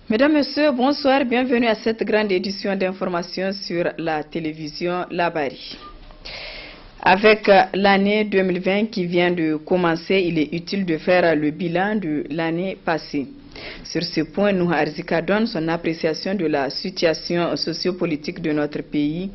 Mesdames, Messieurs, bonsoir, bienvenue à cette grande édition d'information sur la télévision Labari. Avec l'année 2020 qui vient de commencer, il est utile de faire le bilan de l'année passée. Sur ce point, Nouha Arzika donne son appréciation de la situation sociopolitique de notre pays,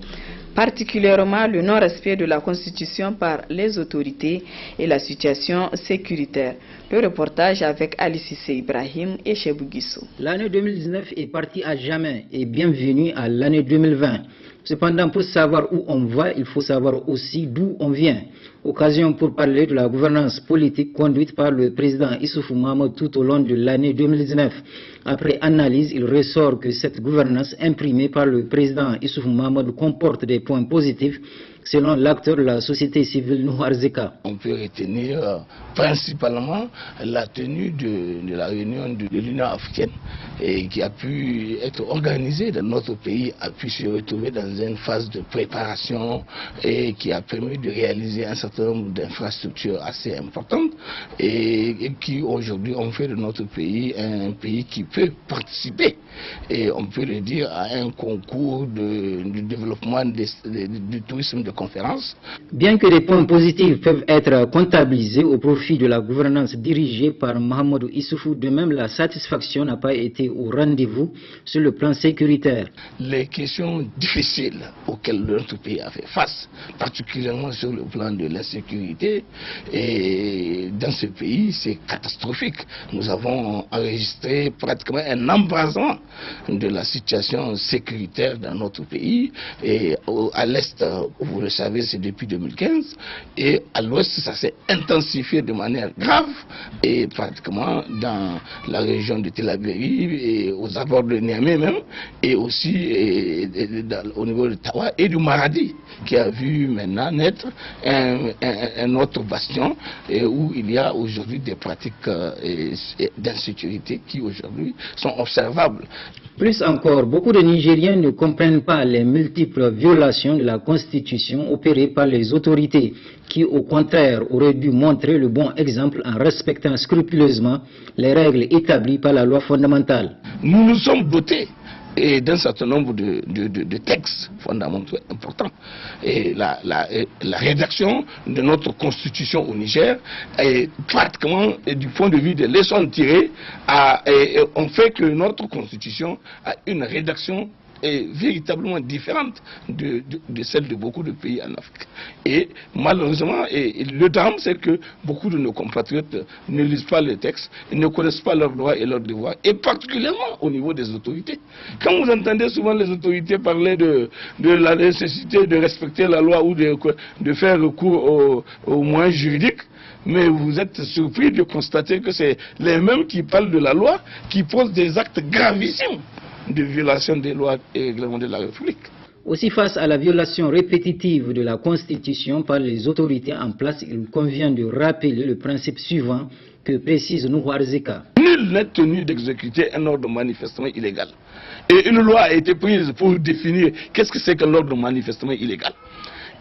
particulièrement le non-respect de la Constitution par les autorités et la situation sécuritaire. Le reportage avec Ali Cissé Ibrahim et Chebou Guissou. L'année 2019 est partie à jamais et bienvenue à l'année 2020. Cependant, pour savoir où on va, il faut savoir aussi d'où on vient. Occasion pour parler de la gouvernance politique conduite par le président Issoufou Mahamadou tout au long de l'année 2019. Après analyse, il ressort que cette gouvernance imprimée par le président Issoufou Mahamadou comporte des points positifs selon l'acteur de la société civile Nouha Arzika. On peut retenir principalement la tenue de la réunion de l'Union africaine et qui a pu être organisée dans notre pays, a pu se retrouver dans une phase de préparation et qui a permis de réaliser un certain nombre d'infrastructures assez importantes et qui aujourd'hui ont fait de notre pays un pays qui peut participer, et on peut le dire, à un concours du développement du tourisme de conférence. Bien que des points positifs peuvent être comptabilisés au profit de la gouvernance dirigée par Mahamadou Issoufou, de même la satisfaction n'a pas été au rendez-vous sur le plan sécuritaire. Les questions difficiles auxquelles notre pays a fait face, particulièrement sur le plan de l'insécurité, et dans ce pays c'est catastrophique. Nous avons enregistré pratiquement un embrasement de la situation sécuritaire dans notre pays, et à l'est, vous le savez, c'est depuis 2015, et à l'ouest ça s'est intensifié de manière grave, et pratiquement dans la région de Tel Aviv et aux abords de Niamey même, et aussi au niveau de Tawa et du Maradi, qui a vu maintenant naître un autre bastion où il y a aujourd'hui des pratiques d'insécurité qui aujourd'hui sont observables. Plus encore, beaucoup de Nigériens ne comprennent pas les multiples violations de la Constitution opérées par les autorités, qui au contraire auraient dû montrer le bon exemple en respectant scrupuleusement les règles établies par la loi fondamentale. Nous nous sommes dotés d'un certain nombre de textes fondamentaux importants. Et la rédaction de notre constitution au Niger est pratiquement, du point de vue des leçons tirées, on fait que notre constitution a une rédaction est véritablement différente de celle de beaucoup de pays en Afrique. Et malheureusement, le drame, c'est que beaucoup de nos compatriotes ne lisent pas les textes, ils ne connaissent pas leurs droits et leurs devoirs, et particulièrement au niveau des autorités. Quand vous entendez souvent les autorités parler de la nécessité de respecter la loi ou de faire recours aux moyens juridiques, mais vous êtes surpris de constater que c'est les mêmes qui parlent de la loi, qui posent des actes gravissimes de violation des lois et règlements de la République. Aussi, face à la violation répétitive de la Constitution par les autorités en place, il convient de rappeler le principe suivant que précise Nouha Arzika. Nul n'est tenu d'exécuter un ordre manifestement illégal. Et une loi a été prise pour définir qu'est-ce que c'est qu'un ordre manifestement illégal.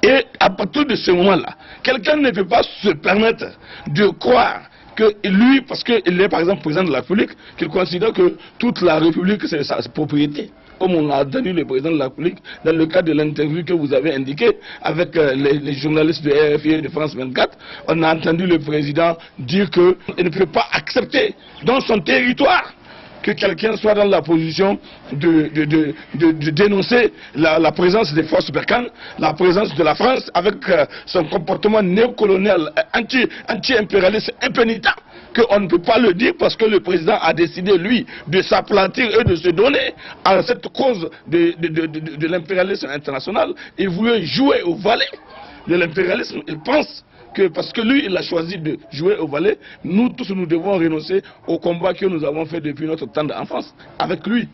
Et à partir de ce moment-là, quelqu'un ne peut pas se permettre de croire que lui, parce qu'il est par exemple président de la République, qu'il considère que toute la République c'est sa propriété. Comme on a entendu le président de la République dans le cadre de l'interview que vous avez indiqué avec les journalistes de RFI et de France 24, on a entendu le président dire qu'il ne peut pas accepter dans son territoire que quelqu'un soit dans la position de dénoncer la présence des forces Berkane, la présence de la France avec son comportement néocolonial, anti-impérialiste, impénitent, qu'on ne peut pas le dire parce que le président a décidé, lui, de s'aplantir et de se donner à cette cause de l'impérialisme international. Il voulait jouer au valet de l'impérialisme. Il pense que parce que lui, il a choisi de jouer au valet, nous tous, nous devons renoncer au combat que nous avons fait depuis notre temps d'enfance, avec lui.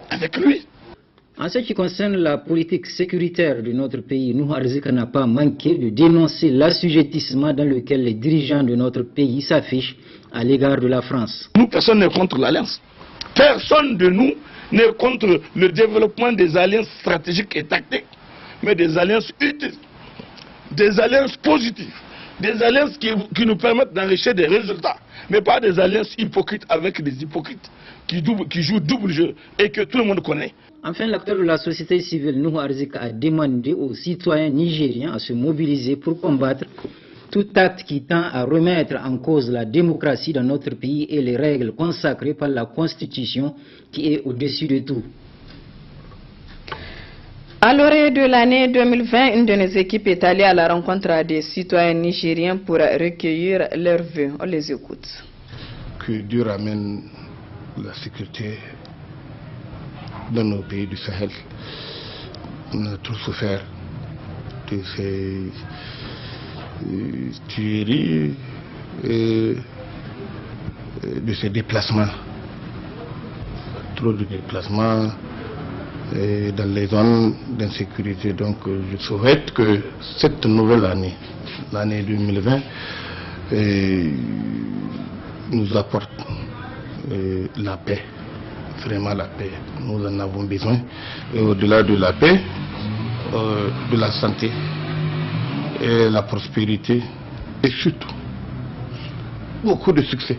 Avec lui. En ce qui concerne la politique sécuritaire de notre pays, Nouha Arzika n'a pas manqué de dénoncer l'assujettissement dans lequel les dirigeants de notre pays s'affichent à l'égard de la France. Nous, personne n'est contre l'alliance. Personne de nous n'est contre le développement des alliances stratégiques et tactiques, mais des alliances utiles, des alliances positives, Des alliances qui nous permettent d'enrichir des résultats, mais pas des alliances hypocrites avec des hypocrites qui jouent double jeu et que tout le monde connaît. Enfin, l'acteur de la société civile, Nuhu Arzika, a demandé aux citoyens nigériens à se mobiliser pour combattre tout acte qui tend à remettre en cause la démocratie dans notre pays et les règles consacrées par la Constitution qui est au-dessus de tout. À l'orée de l'année 2020, une de nos équipes est allée à la rencontre des citoyens nigériens pour recueillir leurs vœux. On les écoute. Que Dieu ramène la sécurité dans nos pays du Sahel. On a tous souffert de ces tueries et de ces déplacements. Trop de déplacements dans les zones d'insécurité. Donc je souhaite que cette nouvelle année, l'année 2020, nous apporte la paix, vraiment la paix. Nous en avons besoin. Et au-delà de la paix, de la santé et la prospérité et surtout beaucoup de succès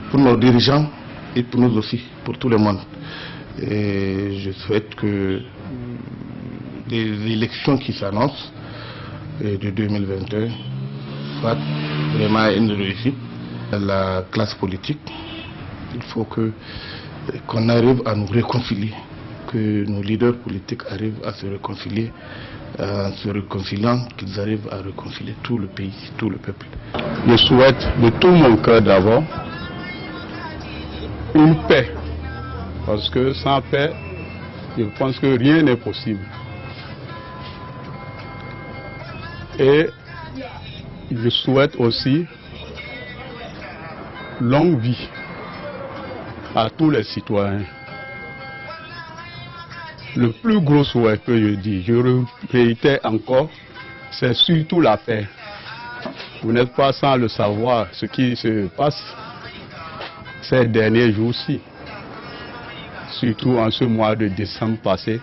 pour nos dirigeants et pour nous aussi, pour tout le monde. Et je souhaite que les élections qui s'annoncent de 2021 soient vraiment une réussite. La classe politique, il faut qu'on arrive à nous réconcilier, que nos leaders politiques arrivent à se réconcilier, en se réconciliant, qu'ils arrivent à réconcilier tout le pays, tout le peuple. Je souhaite de tout mon cœur d'abord une paix. Parce que sans paix, je pense que rien n'est possible. Et je souhaite aussi longue vie à tous les citoyens. Le plus gros souhait que je dis, je réitère encore, c'est surtout la paix. Vous n'êtes pas sans le savoir ce qui se passe ces derniers jours-ci. Surtout en ce mois de décembre passé,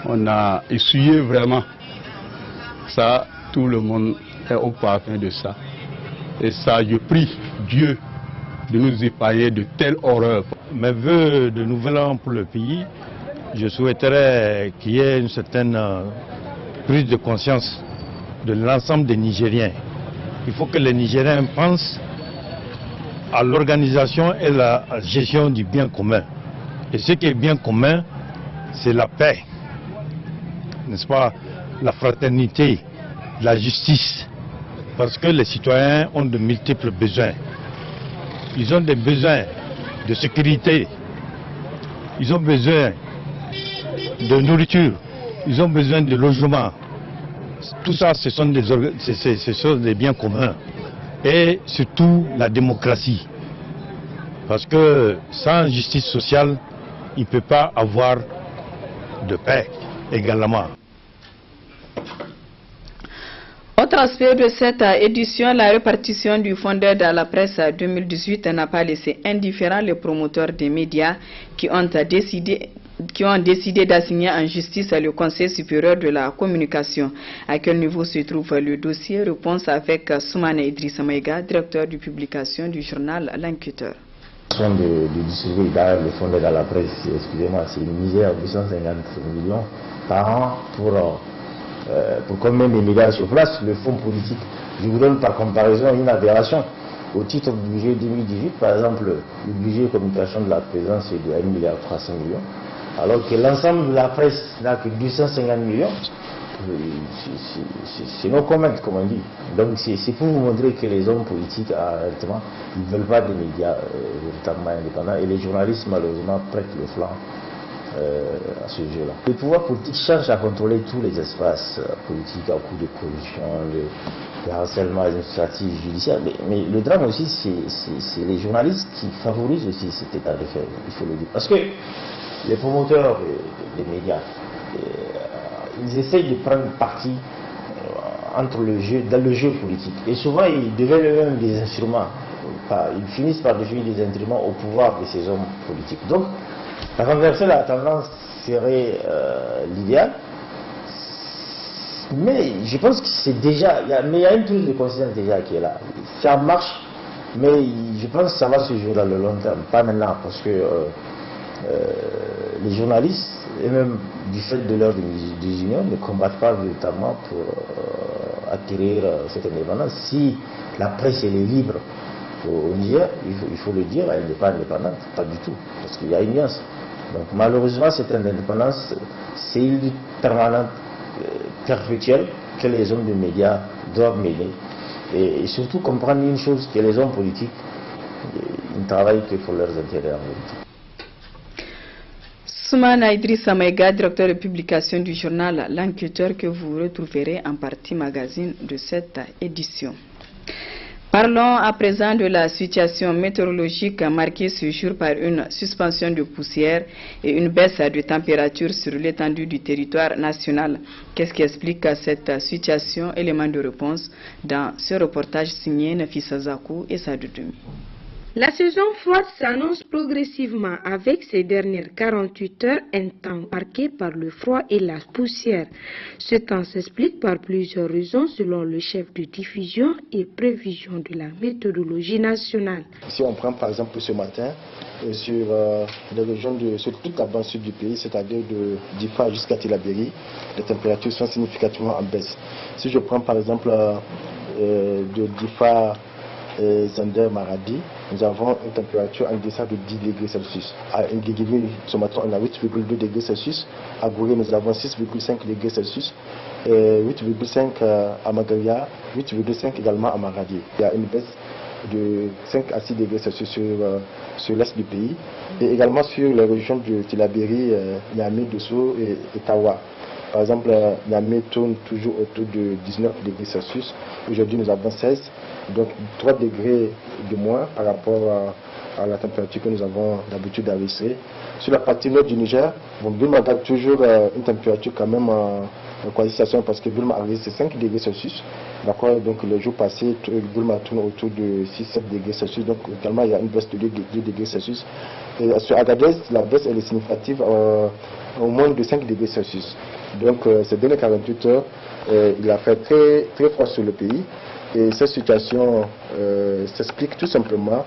on a essuyé vraiment ça, tout le monde est au parfum de ça. Et ça, je prie Dieu de nous épargner de telles horreurs. Mes vœux de nouvel an pour le pays, je souhaiterais qu'il y ait une certaine prise de conscience de l'ensemble des Nigériens. Il faut que les Nigériens pensent à l'organisation et la gestion du bien commun. Et ce qui est bien commun, c'est la paix, n'est-ce pas, la fraternité, la justice. Parce que les citoyens ont de multiples besoins. Ils ont des besoins de sécurité, ils ont besoin de nourriture, ils ont besoin de logement. Tout ça, ce sont des biens communs. Et surtout la démocratie. Parce que sans justice sociale, il ne peut pas avoir de paix également. Autre aspect de cette édition, la répartition du fonds d'aide à la presse 2018 n'a pas laissé indifférents les promoteurs des médias qui ont décidé d'assigner en justice le Conseil supérieur de la communication. À quel niveau se trouve le dossier? Réponse avec Soumane Idrissa Maïga, directeur de publication du journal L'Inquiéteur. De distribuer d'ailleurs le fonds d'aide à la presse, excusez-moi, c'est une misère de 850 millions par an pour combien de médias sur place. Le fonds politique, je vous donne par comparaison une aberration. Au titre du budget 2018, par exemple, le budget communication de la présidence est de 1,3 milliard, alors que l'ensemble de la presse n'a que 250 millions. C'est nos comments, comme on dit. Donc c'est pour vous montrer que les hommes politiques, honnêtement, ils ne veulent pas des médias véritablement indépendants, et les journalistes, malheureusement, prêtent le flanc à ce jeu-là. Le pouvoir politique cherche à contrôler tous les espaces politiques à coup de corruption, de harcèlement administratif, judiciaire, mais le drame aussi, c'est les journalistes qui favorisent aussi cet état de fait, il faut le dire. Parce que les promoteurs des médias, ils essayent de prendre parti dans le jeu politique. Et souvent, ils deviennent eux-mêmes des instruments. Ils finissent par devenir des instruments au pouvoir de ces hommes politiques. Donc, renverser la tendance serait l'idéal. Mais je pense que c'est déjà, mais il y a une prise de conscience déjà qui est là. Ça marche, mais je pense que ça va se jouer dans le long terme, pas maintenant, parce que les journalistes, et même du fait de leur désunion, ne combattent pas véritablement pour acquérir cette indépendance. Si la presse elle est libre au Niger, il faut le dire, elle n'est pas indépendante, pas du tout, parce qu'il y a une nuance. Donc malheureusement, cette indépendance, c'est une lutte permanente, perpétuelle, que les hommes de médias doivent mener. Et surtout comprendre une chose, que les hommes politiques, ils ne travaillent que pour leurs intérêts en vérité. Soumana Idrissa Maïga, directeur de publication du journal L'Enquêteur, que vous retrouverez en partie magazine de cette édition. Parlons à présent de la situation météorologique marquée ce jour par une suspension de poussière et une baisse de température sur l'étendue du territoire national. Qu'est-ce qui explique cette situation? Élément de réponse dans ce reportage signé Nafissa Zakou et Sadou Doumi. La saison froide s'annonce progressivement avec ces dernières 48 heures, un temps marqué par le froid et la poussière. Ce temps s'explique par plusieurs raisons selon le chef de diffusion et prévision de la météorologie nationale. Si on prend par exemple ce matin, sur les régions sur toute la bande sud du pays, c'est-à-dire de Difa jusqu'à Tillabéri, les températures sont significativement en baisse. Si je prends par exemple de Difa Zander Maradi, nous avons une température en deçà de 10 degrés Celsius. À Nguigui, ce matin, on a 8,2 degrés Celsius. À Gouré, nous avons 6,5 degrés Celsius. 8,5 à Magaria, 8,5 également à Maradi. Il y a une baisse de 5 à 6 degrés Celsius sur l'est du pays. Et également sur les régions de Tillabéri, Niamey, Dosso et Tawa. Par exemple, Niamey tourne toujours autour de 19 degrés Celsius. Aujourd'hui, nous avons 16. Donc 3 degrés de moins par rapport à la température que nous avons d'habitude d'enregistrer. Sur la partie nord du Niger, Bulma garde toujours une température quand même en quasi-station parce que Bulma arrive c'est 5 degrés Celsius. D'accord, donc le jour passé, Bulma tourne autour de 6-7 degrés Celsius. Donc également il y a une baisse de 2 degrés Celsius. Et sur Agadez, la baisse elle est significative au moins de 5 degrés Celsius. Donc ces dernières 48 heures, il a fait très, très froid sur le pays. Et cette situation s'explique tout simplement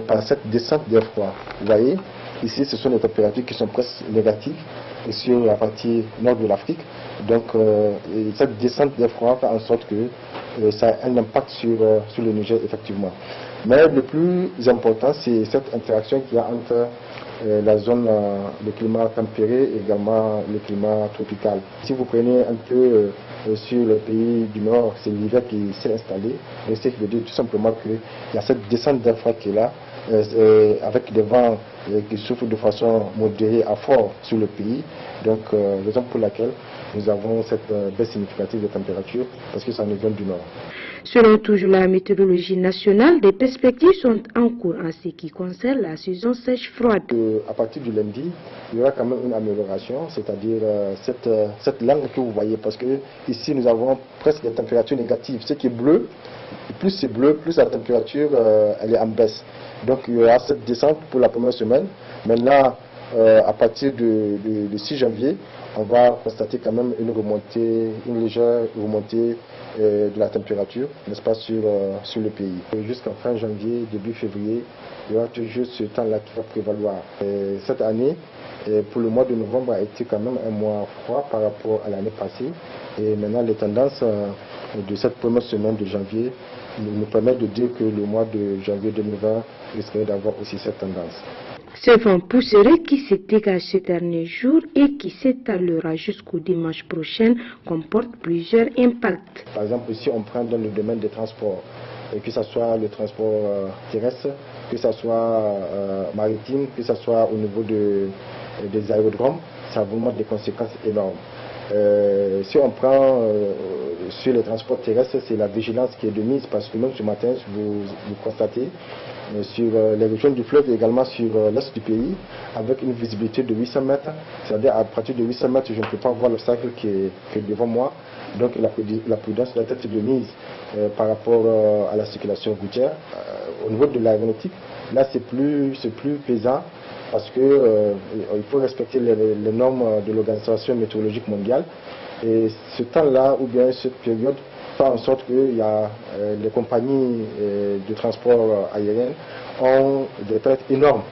par cette descente des froids. Vous voyez, ici ce sont des températures qui sont presque négatives sur la partie nord de l'Afrique. Donc cette descente des froids fait en sorte que ça a un impact sur le Niger effectivement. Mais le plus important c'est cette interaction qu'il y a entre la zone de climat tempéré et également le climat tropical. Si vous prenez un peu sur le pays du Nord, c'est l'hiver qui s'est installé. Et ce qui veut dire tout simplement qu'il y a cette descente d'air froid qui est là, avec des vents qui souffrent de façon modérée à fort sur le pays. Donc, raison pour laquelle nous avons cette baisse significative de température, parce que ça nous vient du Nord. Selon toujours la météorologie nationale, des perspectives sont en cours en ce qui concerne la saison sèche-froide. À partir du lundi, il y aura quand même une amélioration, c'est-à-dire cette langue que vous voyez, parce que ici nous avons presque des températures négatives. Ce qui est bleu, plus c'est bleu, plus la température elle est en baisse. Donc il y aura cette descente pour la première semaine. Maintenant, à partir du 6 janvier, on va constater quand même une légère remontée de la température, n'est-ce pas, sur le pays. Jusqu'à fin janvier, début février, il y aura toujours ce temps-là qui va prévaloir. Cette année, pour le mois de novembre, a été quand même un mois froid par rapport à l'année passée. Et maintenant, les tendances de cette première semaine de janvier nous permettent de dire que le mois de janvier 2020 risquerait d'avoir aussi cette tendance. Ce vent pousseret qui se dégage ces derniers jours et qui s'étalera jusqu'au dimanche prochain comporte plusieurs impacts. Par exemple, si on prend dans le domaine des transports, et que ce soit le transport terrestre, que ce soit maritime, que ce soit au niveau des aérodromes, ça a vraiment des conséquences énormes. Si on prend sur les transports terrestres, c'est la vigilance qui est de mise parce que même ce matin, vous constatez, sur les régions du fleuve et également sur l'est du pays, avec une visibilité de 800 mètres, c'est-à-dire à partir de 800 mètres, je ne peux pas voir l'obstacle qui est devant moi. Donc la prudence doit être de mise par rapport à la circulation routière. Au niveau de l'aéronautique, là c'est plus pesant parce que il faut respecter les normes de l'Organisation météorologique mondiale. Et ce temps-là, ou bien cette période, fait en sorte que les compagnies de transport aérien ont des pertes énormes.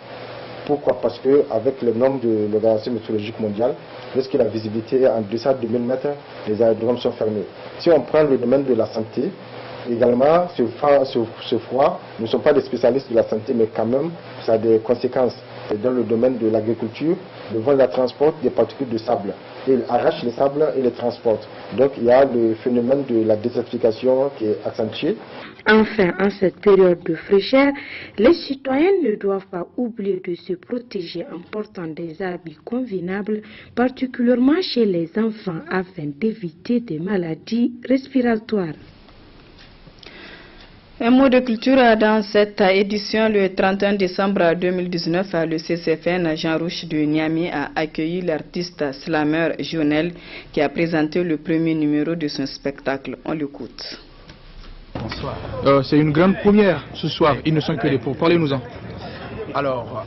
Pourquoi? Parce qu'avec les normes de l'Organisation météorologique mondiale, lorsque la visibilité est en deçà de 1000 mètres, les aérodromes sont fermés. Si on prend le domaine de la santé, également, ce froid, nous ne sommes pas des spécialistes de la santé, mais quand même, ça a des conséquences. Dans le domaine de l'agriculture, le vent la transporte des particules de sable. Il arrache les sables et les transporte. Donc il y a le phénomène de la désertification qui est accentué. Enfin, en cette période de fraîcheur, les citoyens ne doivent pas oublier de se protéger en portant des habits convenables, particulièrement chez les enfants, afin d'éviter des maladies respiratoires. Un mot de culture dans cette édition. Le 31 décembre 2019, le CCFN Jean Rouch de Niamey a accueilli l'artiste slammer Jonel qui a présenté le premier numéro de son spectacle. On l'écoute. Bonsoir. C'est une grande première ce soir. Ils ne sont que des pauvres. Parlez-nous-en. Alors,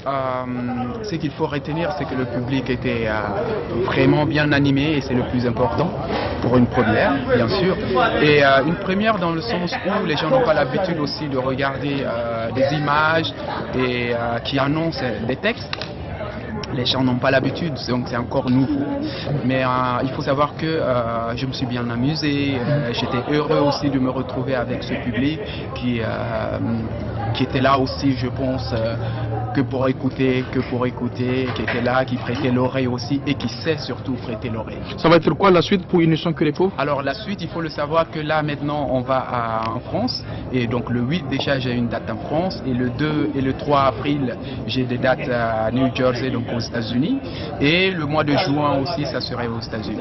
ce qu'il faut retenir, c'est que le public était vraiment bien animé et c'est le plus important pour une première, bien sûr. Et une première dans le sens où les gens n'ont pas l'habitude aussi de regarder des images et qui annoncent des textes. Les gens n'ont pas l'habitude, donc c'est encore nouveau. Mais il faut savoir que je me suis bien amusé. J'étais heureux aussi de me retrouver avec ce public qui était là aussi, je pense, que pour écouter, qui était là, qui prêtait l'oreille aussi et qui sait surtout prêter l'oreille. Ça va être quoi la suite pour Ils ne sont que les pauvres? Alors la suite, il faut le savoir que là maintenant on va en France et donc le 8 déjà j'ai une date en France et le 2 et le 3 avril j'ai des dates à New Jersey donc aux États-Unis et le mois de juin aussi ça serait aux États-Unis.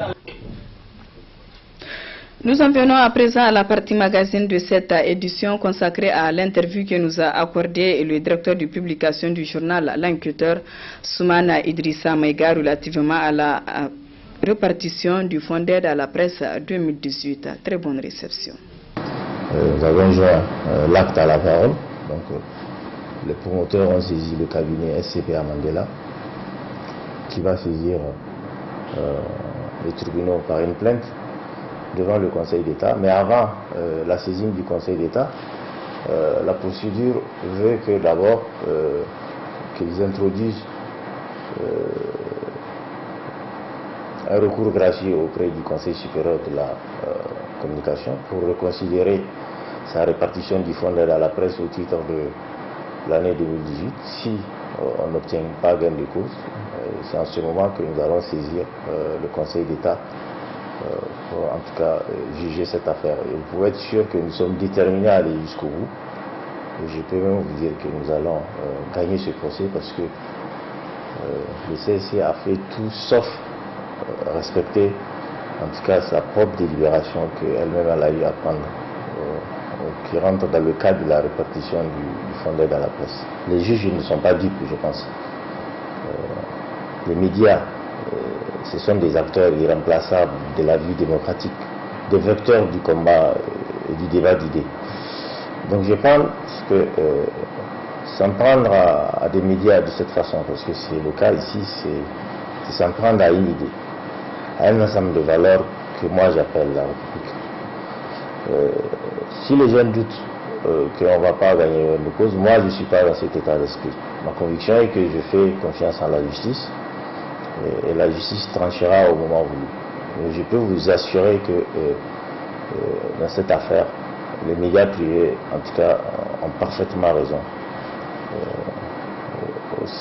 Nous en venons à présent à la partie magazine de cette édition consacrée à l'interview que nous a accordé le directeur de publication du journal L'Inquiéteur, Soumana Idrissa Maïga, relativement à la répartition du fonds d'aide à la presse 2018. Très bonne réception. Nous avons joint l'acte à la parole. Donc, les promoteurs ont saisi le cabinet SCPA Mandela qui va saisir les tribunaux par une plainte devant le Conseil d'État. Mais avant la saisine du Conseil d'État, la procédure veut que d'abord qu'ils introduisent un recours gracieux auprès du Conseil supérieur de la communication pour reconsidérer sa répartition du fonds d'aide à la presse au titre de l'année 2018. Si on n'obtient pas gain de cause, c'est en ce moment que nous allons saisir le Conseil d'État pour en tout cas juger cette affaire. Et vous pouvez être sûr que nous sommes déterminés à aller jusqu'au bout. Et je peux même vous dire que nous allons gagner ce procès parce que le CSC a fait tout sauf respecter en tout cas sa propre délibération qu'elle-même elle a eu à prendre qui rentre dans le cadre de la répartition du fonds d'aide à la presse. Les juges ne sont pas dupes, je pense. Les médias, ce sont des acteurs irremplaçables de la vie démocratique, des vecteurs du combat et du débat d'idées. Donc je pense que s'en prendre à des médias de cette façon, parce que c'est le cas ici, c'est s'en prendre à une idée, à un ensemble de valeurs que moi j'appelle la République. Si les gens doutent qu'on ne va pas gagner une cause, moi je ne suis pas dans cet état d'esprit. Ma conviction est que je fais confiance en la justice et la justice tranchera au moment voulu. Mais je peux vous assurer que dans cette affaire, les médias privés, en tout cas, ont parfaitement raison.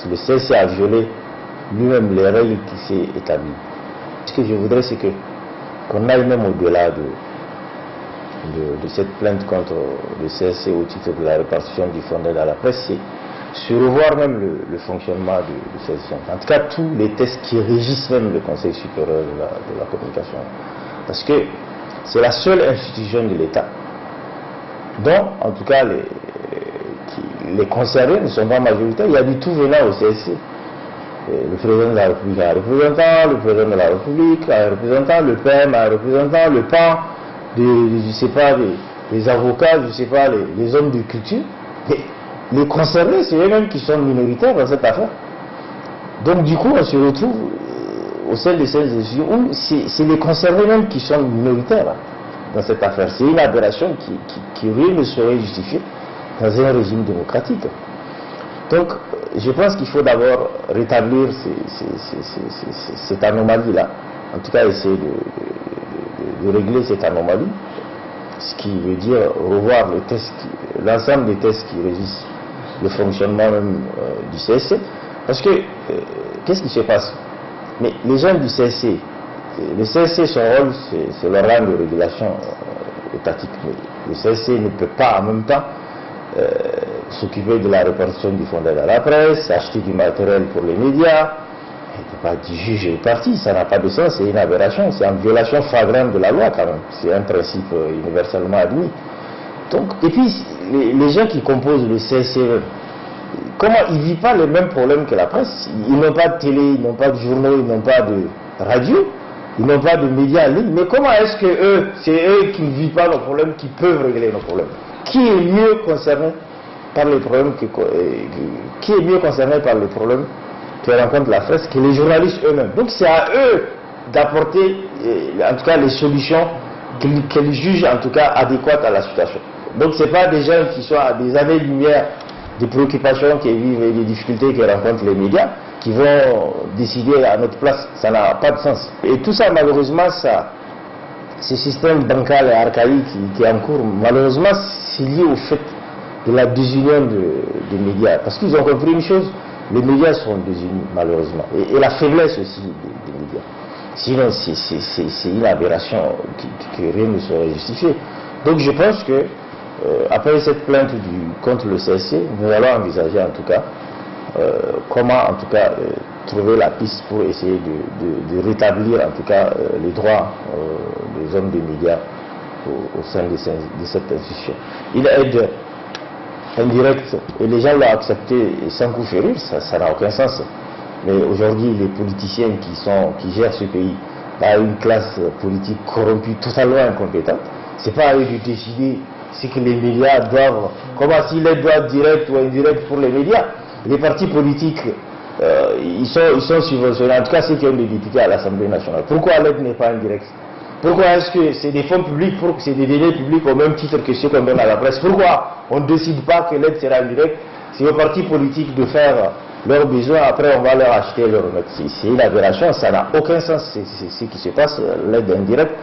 Le CSC a violé lui-même les règles qui s'est établies. Ce que je voudrais, c'est qu'on aille même au-delà de cette plainte contre le CSC au titre de la répartition du fonds d'aide à la presse, c'est se revoir même le fonctionnement de cette institution. En tout cas, tous les tests qui régissent même le Conseil supérieur de la communication. Parce que c'est la seule institution de l'État dont, en tout cas, les concernés ne sont pas majoritaires. Il y a du tout venant au CSC. Le président de la République a un représentant, le président de la République a un représentant, le PM a un représentant, le PAN, je ne sais pas, les avocats, je ne sais pas, les hommes de culture. Mais les concernés, c'est eux-mêmes qui sont minoritaires dans cette affaire. Donc du coup, on se retrouve au sein de ces institutions où c'est les concernés même qui sont minoritaires dans cette affaire. C'est une aberration qui rien ne serait justifiée dans un régime démocratique. Donc, je pense qu'il faut d'abord rétablir cette anomalie-là. En tout cas, essayer de régler cette anomalie, ce qui veut dire revoir l'ensemble des tests qui régissent le fonctionnement même du CSC. Parce que, qu'est-ce qui se passe? Mais les gens du CSC, le CSC, son rôle, c'est le rang de régulation étatique. Mais le CSC ne peut pas en même temps s'occuper de la répartition du fonds d'aide à la presse, acheter du matériel pour les médias. Il ne peut pas dire juger les partis, ça n'a pas de sens, c'est une aberration, c'est une violation flagrante de la loi quand même. C'est un principe universellement admis. Donc, et puis, les gens qui composent le CSC, comment ils ne vivent pas les mêmes problèmes que la presse? Ils n'ont pas de télé, ils n'ont pas de journaux, ils n'ont pas de radio, ils n'ont pas de médias en ligne. Mais comment est-ce que eux, c'est eux qui ne vivent pas nos problèmes, qui peuvent régler nos problèmes? Qui est mieux concerné par les problèmes qui est mieux concerné par les problèmes que rencontre la presse que les journalistes eux-mêmes? Donc c'est à eux d'apporter en tout cas les solutions qu'ils jugent en tout cas adéquates à la situation. Donc ce n'est pas des gens qui sont à des années-lumière des préoccupations qu'ils vivent et des difficultés que rencontrent les médias qui vont décider à notre place. Ça n'a pas de sens. Et tout ça, malheureusement, ce système bancal et archaïque qui est en cours, malheureusement, c'est lié au fait de la désunion des médias. Parce qu'ils ont compris une chose, les médias sont désunis, malheureusement. Et la faiblesse aussi des médias. Sinon, c'est une aberration que rien ne saurait justifier. Donc je pense que, après cette plainte contre le CSC, nous allons envisager en tout cas comment en tout cas trouver la piste pour essayer de rétablir en tout cas les droits des hommes des médias au sein de cette institution. Il aide indirect et les gens l'ont accepté sans coup férir, ça n'a aucun sens. Mais aujourd'hui, les politiciens qui gèrent ce pays par une classe politique corrompue, totalement incompétente, c'est pas à eux de décider ce que les médias doivent, comment s'il est droit direct ou indirect pour les médias. Les partis politiques, ils sont subventionnés, en tout cas ceux qui ont des députés à l'Assemblée nationale. Pourquoi l'aide n'est pas indirecte? Pourquoi est-ce que c'est des fonds publics, c'est des délais publics au même titre que ceux qu'on donne à la presse? Pourquoi on ne décide pas que l'aide sera indirecte? C'est aux partis politiques de faire leurs besoins, après on va leur acheter leur remettre. C'est une aberration, ça n'a aucun sens, c'est ce qui se passe, l'aide indirecte.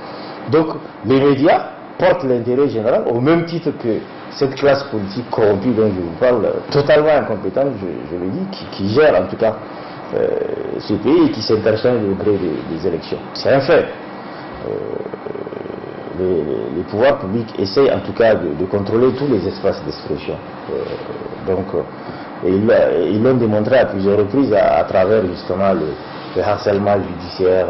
Donc les médias portent l'intérêt général au même titre que cette classe politique corrompue dont je vous parle, totalement incompétente, je le dis, qui gère en tout cas ce pays et qui s'interchange au gré des élections. C'est un fait. Les pouvoirs publics essayent en tout cas de contrôler tous les espaces d'expression. Ils l'ont démontré à plusieurs reprises à travers justement le harcèlement judiciaire,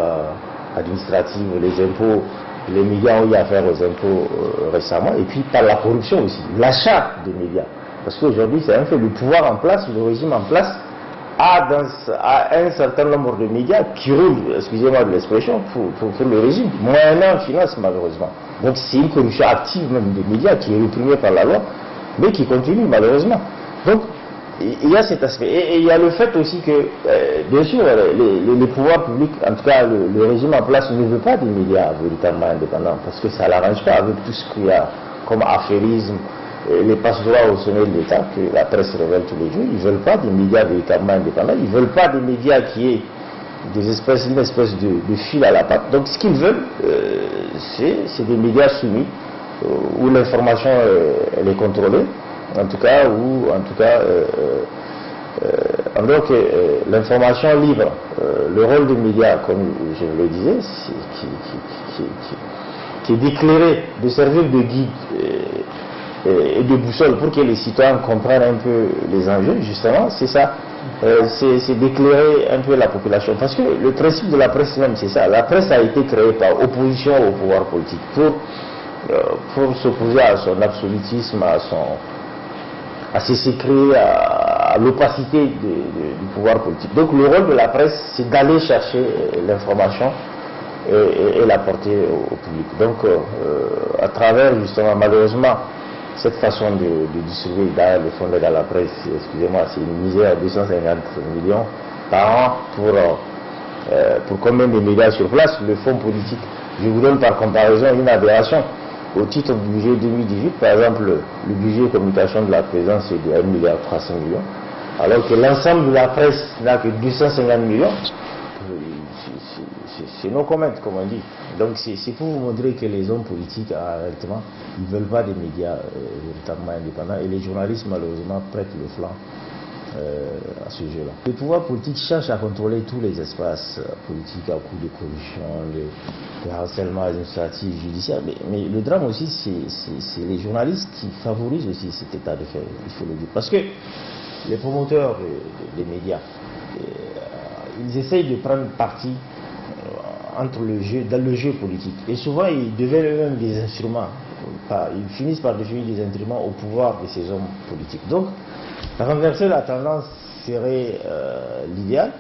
administratif, les impôts. Les médias ont eu affaire aux impôts récemment, et puis par la corruption aussi, l'achat des médias. Parce qu'aujourd'hui, c'est un fait, le pouvoir en place, le régime en place, a un certain nombre de médias qui roulent, excusez-moi de l'expression, pour le régime, moyennant finance malheureusement. Donc c'est une corruption active même des médias qui est réprimée par la loi, mais qui continue malheureusement. Donc il y a cet aspect. Et il y a le fait aussi que, bien sûr, les pouvoirs publics, en tout cas le régime en place, ne veut pas des médias véritablement indépendants, parce que ça ne l'arrange pas avec tout ce qu'il y a comme affairisme, les passe-droits au sommet de l'État, que la presse révèle tous les jours. Ils ne veulent pas des médias véritablement indépendants, ils ne veulent pas des médias qui aient une espèce de fil à la patte. Donc ce qu'ils veulent, c'est des médias soumis, où l'information elle est contrôlée, en tout cas, donc l'information libre, le rôle des médias, comme je vous le disais, qui est d'éclairer, de servir de guide et de boussole pour que les citoyens comprennent un peu les enjeux, justement, c'est ça, c'est d'éclairer un peu la population. Parce que le principe de la presse même, c'est ça, la presse a été créée par opposition au pouvoir politique, pour s'opposer à son absolutisme, à ses secrets, à l'opacité du pouvoir politique. Donc le rôle de la presse, c'est d'aller chercher l'information et la porter au public. Donc à travers justement, malheureusement, cette façon de distribuer derrière le fonds d'aide à la presse, excusez-moi, c'est une misère, 250 millions par an pour combien de médias sur place, le fonds politique. Je vous donne par comparaison une aberration. Au titre du budget 2018, par exemple, le budget communication de la présidence est de 1,3 milliard, alors que l'ensemble de la presse n'a que 250 millions. C'est no comment, comme on dit. Donc c'est pour vous montrer que les hommes politiques, réellement, ils ne veulent pas des médias véritablement indépendants, et les journalistes, malheureusement, prêtent le flanc à ce jeu-là. Le pouvoir politique cherche à contrôler tous les espaces politiques à coup de corruption, de harcèlement administratif, judiciaire, mais le drame aussi, c'est les journalistes qui favorisent aussi cet état de fait, il faut le dire. Parce que les promoteurs des médias, ils essayent de prendre parti dans le jeu politique. Et souvent, ils deviennent eux-mêmes des instruments. Ils finissent par devenir des instruments au pouvoir de ces hommes politiques. Donc, renverser la tendance serait l'idéal.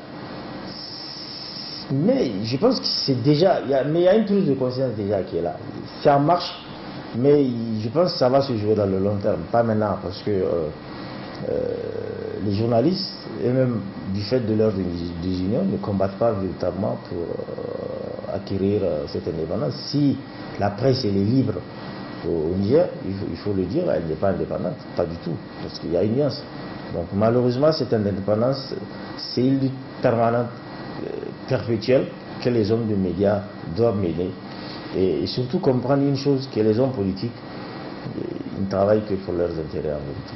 Mais je pense que c'est déjà... il y a une prise de conscience déjà qui est là. C'est en marche, mais je pense que ça va se jouer dans le long terme. Pas maintenant, parce que les journalistes, eux-mêmes, du fait de leur désunion, ne combattent pas véritablement pour acquérir cette indépendance. Si la presse elle est libre au Niger, il faut le dire, elle n'est pas indépendante, pas du tout, parce qu'il y a une nuance. Donc malheureusement, cette indépendance, c'est une lutte permanente, perpétuelle, que les hommes de médias doivent mener. Et surtout comprendre une chose, que les hommes politiques, ils ne travaillent que pour leurs intérêts en vérité.